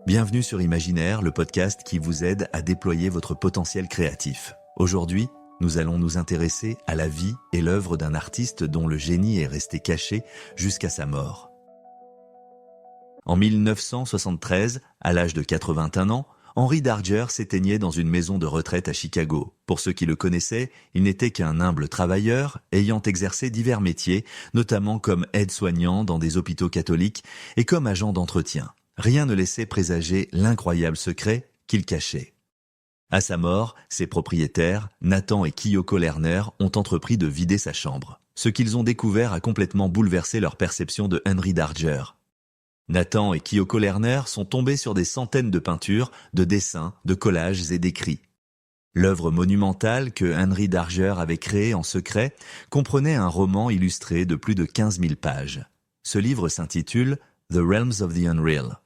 Bienvenue sur Imaginaire, le podcast qui vous aide à déployer votre potentiel créatif. Aujourd'hui, nous allons nous intéresser à la vie et l'œuvre d'un artiste dont le génie est resté caché jusqu'à sa mort. En 1973, à l'âge de 81 ans, Henry Darger s'éteignait dans une maison de retraite à Chicago. Pour ceux qui le connaissaient, il n'était qu'un humble travailleur ayant exercé divers métiers, notamment comme aide-soignant dans des hôpitaux catholiques et comme agent d'entretien. Rien ne laissait présager l'incroyable secret qu'il cachait. À sa mort, ses propriétaires, Nathan et Kyoko Lerner, ont entrepris de vider sa chambre. Ce qu'ils ont découvert a complètement bouleversé leur perception de Henry Darger. Nathan et Kyoko Lerner sont tombés sur des centaines de peintures, de dessins, de collages et d'écrits. L'œuvre monumentale que Henry Darger avait créée en secret comprenait un roman illustré de plus de 15 000 pages. Ce livre s'intitule « The Realms of the Unreal ».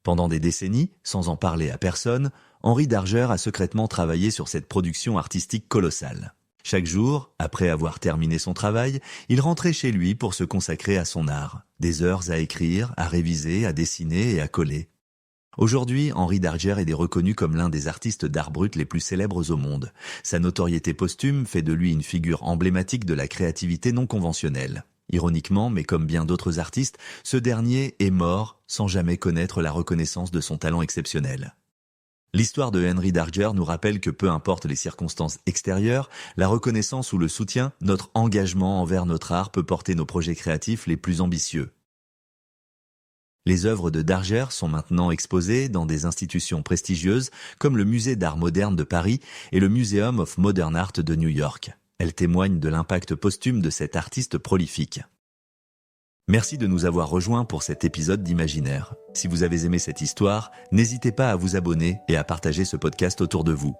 Pendant des décennies, sans en parler à personne, Henry Darger a secrètement travaillé sur cette production artistique colossale. Chaque jour, après avoir terminé son travail, il rentrait chez lui pour se consacrer à son art. Des heures à écrire, à réviser, à dessiner et à coller. Aujourd'hui, Henry Darger est reconnu comme l'un des artistes d'art brut les plus célèbres au monde. Sa notoriété posthume fait de lui une figure emblématique de la créativité non conventionnelle. Ironiquement, mais comme bien d'autres artistes, ce dernier est mort sans jamais connaître la reconnaissance de son talent exceptionnel. L'histoire de Henry Darger nous rappelle que peu importe les circonstances extérieures, la reconnaissance ou le soutien, notre engagement envers notre art peut porter nos projets créatifs les plus ambitieux. Les œuvres de Darger sont maintenant exposées dans des institutions prestigieuses comme le Musée d'art moderne de Paris et le Museum of Modern Art de New York. Elles témoignent de l'impact posthume de cet artiste prolifique. Merci de nous avoir rejoints pour cet épisode d'Imaginaire. Si vous avez aimé cette histoire, n'hésitez pas à vous abonner et à partager ce podcast autour de vous.